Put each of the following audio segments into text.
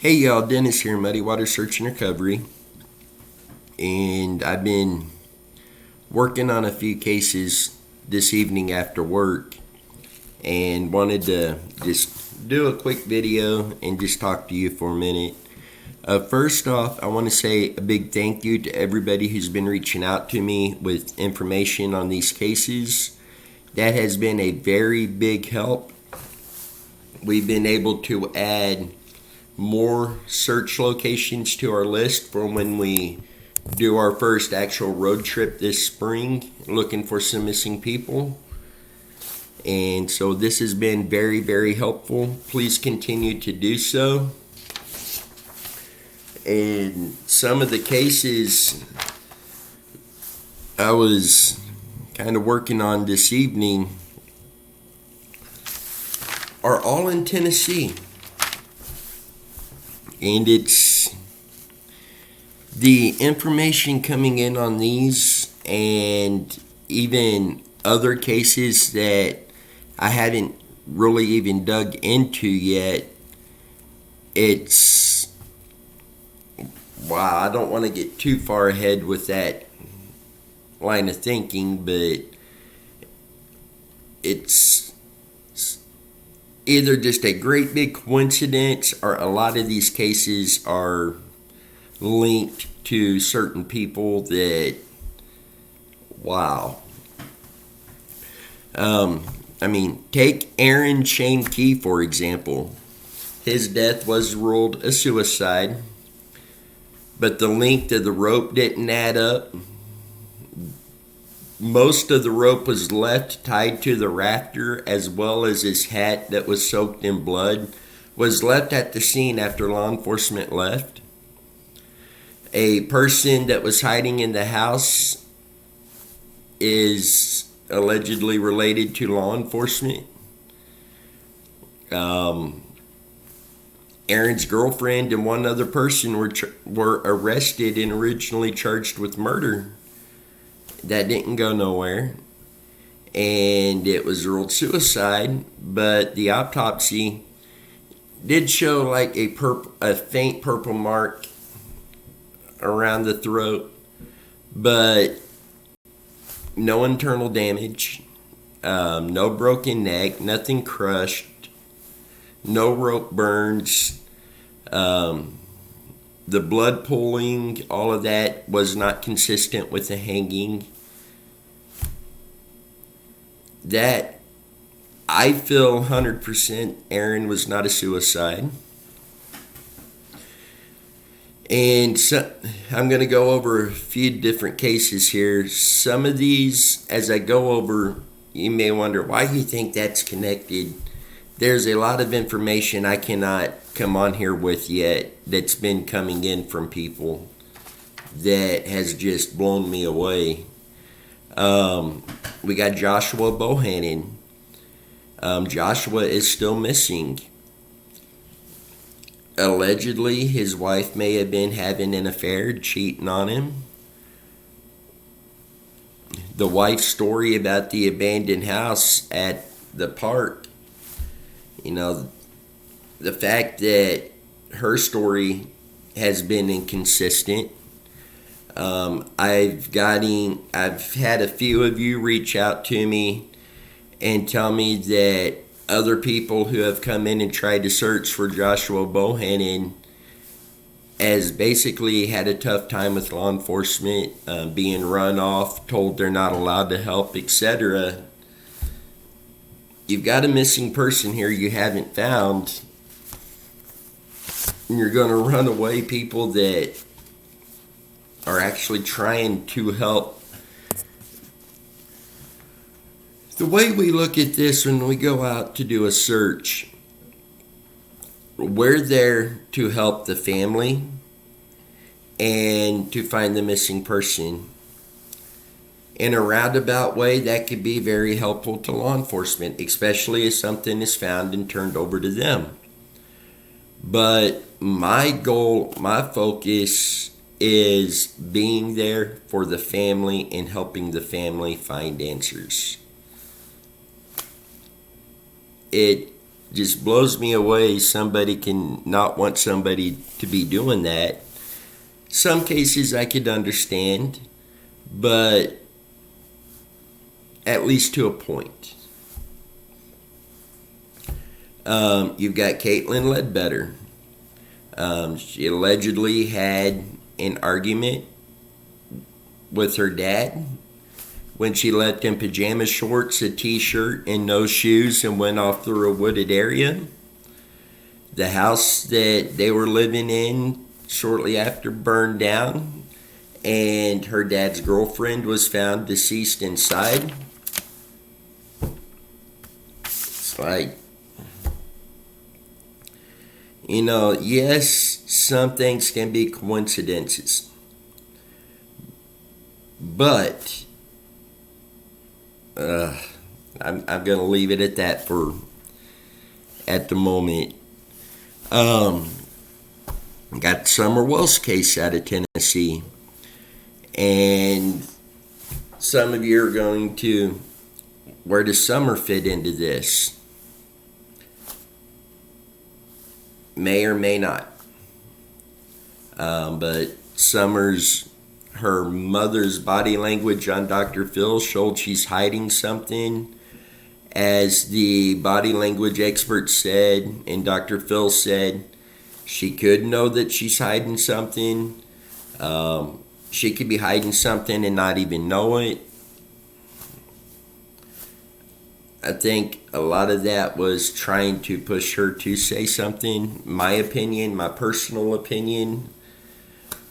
Hey y'all, Dennis here, Muddy Water Search and Recovery. And I've been working on a few cases this evening after work and wanted to just do a quick video and just talk to you for a minute. First off, I want to say a big thank you to everybody who's been reaching out to me with information on these cases. That has been a very big help. We've been able to add more search locations to our list for when we do our first actual road trip this spring looking for some missing people. And so this has been very, very helpful. Please continue to do so. And some of the cases I was kind of working on this evening are all in Tennessee. And it's the information coming in on these and even other cases that I haven't really even dug into yet. Wow, I don't want to get too far ahead with that line of thinking, but it's either just a great big coincidence or a lot of these cases are linked to certain people that, wow. Take Aaron Shane Key, for example. His death was ruled a suicide, but the length of the rope didn't add up. Most of the rope was left tied to the rafter, as well as his hat that was soaked in blood was left at the scene after law enforcement left. A person that was hiding in the house is allegedly related to law enforcement. Aaron's girlfriend and one other person were arrested and originally charged with murder. That didn't go nowhere, and it was ruled suicide, but the autopsy did show like a faint purple mark around the throat, but no internal damage, no broken neck, nothing crushed, no rope burns. The blood pooling, all of that was not consistent with the hanging. That, I feel 100% Aaron was not a suicide. And so, I'm going to go over a few different cases here. Some of these, as I go over, you may wonder why you think that's connected. There's a lot of information I cannot come on here with yet that's been coming in from people that has just blown me away. We got Joshua Bohannon. Joshua is still missing. Allegedly, his wife may have been having an affair, cheating on him. The wife's story about the abandoned house at the park, the fact that her story has been inconsistent. I've had a few of you reach out to me and tell me that other people who have come in and tried to search for Joshua Bohannon has basically had a tough time with law enforcement, being run off, told they're not allowed to help, etc. You've got a missing person here you haven't found, and you're going to run away people that are actually trying to help. The way we look at this when we go out to do a search, we're there to help the family and to find the missing person. In a roundabout way, that could be very helpful to law enforcement, especially if something is found and turned over to them. But my goal, my focus is being there for the family and helping the family find answers. just blows me away. Somebody can not want somebody to be doing that. Some cases I could understand, but at least to a point. You've got Caitlin Ledbetter. She allegedly had an argument with her dad when she left in pajama shorts, a t-shirt, and no shoes and went off through a wooded area. The house that they were living in shortly after burned down, and her dad's girlfriend was found deceased inside. It's like, yes, some things can be coincidences, but I'm going to leave it at that at the moment. Got Summer Wells case out of Tennessee, and some of you are going to, where does Summer fit into this? May or may not. But her mother's body language on Dr. Phil showed she's hiding something. As the body language expert said, and Dr. Phil said, she could know that she's hiding something. She could be hiding something and not even know it. I think a lot of that was trying to push her to say something. My opinion, my personal opinion,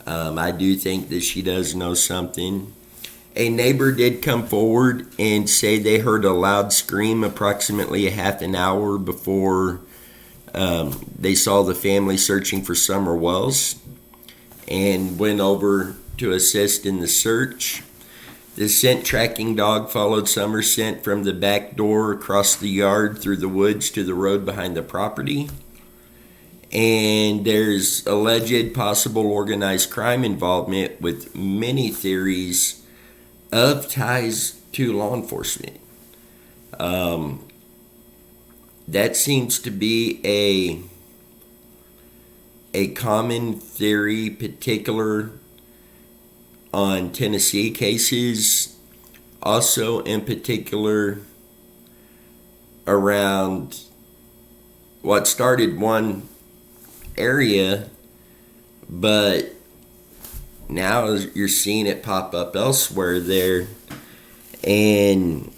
I do think that she does know something. A neighbor did come forward and say they heard a loud scream approximately a half an hour before they saw the family searching for Summer Wells, and went over to assist in the search. The scent tracking dog followed Summer's scent from the back door across the yard through the woods to the road behind the property. And there's alleged possible organized crime involvement with many theories of ties to law enforcement. That seems to be a common theory, particular on Tennessee cases, also in particular around what started one area, but now you're seeing it pop up elsewhere there. And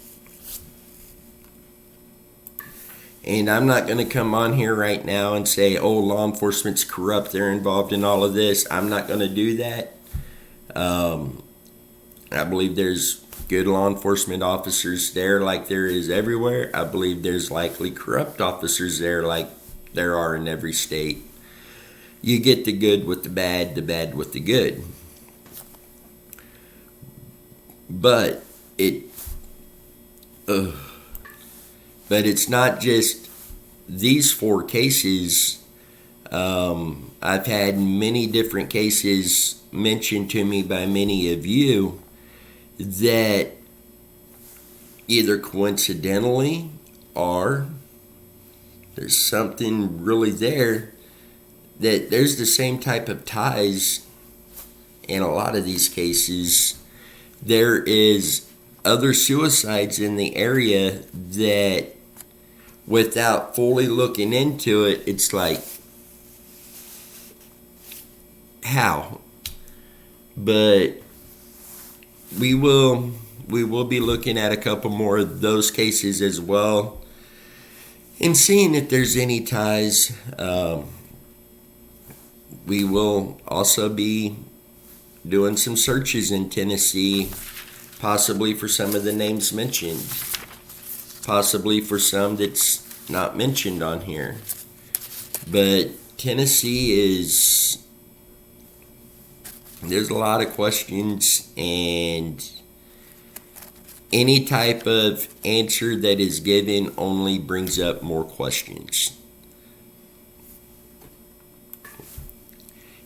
I'm not going to come on here right now and say, oh, law enforcement's corrupt, they're involved in all of this. I'm not going to do that. I believe there's good law enforcement officers there like there is everywhere. I believe there's likely corrupt officers there like there are in every state. You get the good with the bad with the good. But it's not just these 4 cases. I've had many different cases mentioned to me by many of you that either coincidentally or there's something really there, that there's the same type of ties in a lot of these cases. There is other suicides in the area that, without fully looking into it, it's like, how? But we will be looking at a couple more of those cases as well, and seeing if there's any ties. We will also be doing some searches in Tennessee, possibly for some of the names mentioned, possibly for some that's not mentioned on here. But Tennessee there's a lot of questions, and any type of answer that is given only brings up more questions.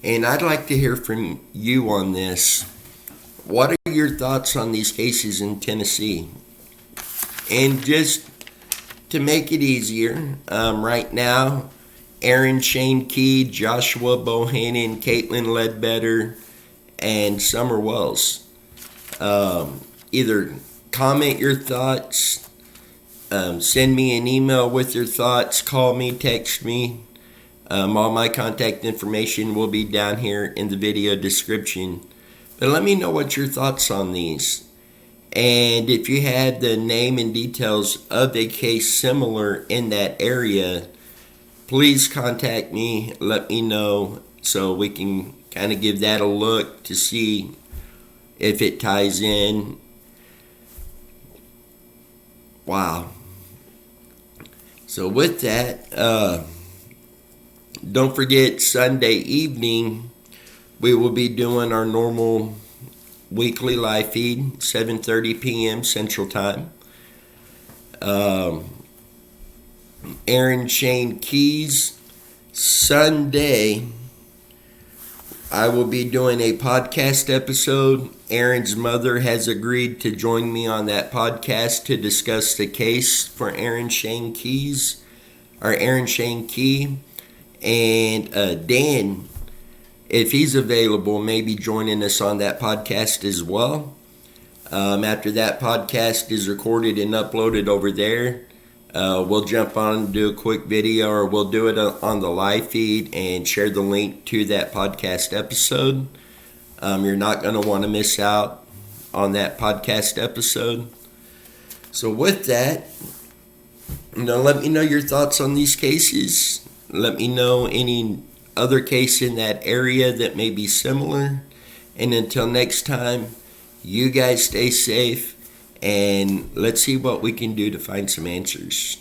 And I'd like to hear from you on this. What are your thoughts on these cases in Tennessee? And just to make it easier, right now, Aaron Shane Key, Joshua Bohannon, Caitlin Ledbetter, and Summer Wells. Either comment your thoughts, send me an email with your thoughts, call me, text me. All my contact information will be down here in the video description. But let me know what your thoughts on these. And if you had the name and details of a case similar in that area, please contact me, let me know, so we can kind of give that a look to see if it ties in. Wow. So with that, don't forget Sunday evening, we will be doing our normal weekly live feed, 7:30 p.m. Central Time. Aaron Shane Keys, Sunday, I will be doing a podcast episode. Aaron's mother has agreed to join me on that podcast to discuss the case for Aaron Shane Keys, or Aaron Shane Key. And Dan, if he's available, may be joining us on that podcast as well. After that podcast is recorded and uploaded over there, we'll jump on and do a quick video, or we'll do it on the live feed and share the link to that podcast episode. You're not going to want to miss out on that podcast episode. So with that, let me know your thoughts on these cases. Let me know any other case in that area that may be similar. And until next time, you guys stay safe, and let's see what we can do to find some answers.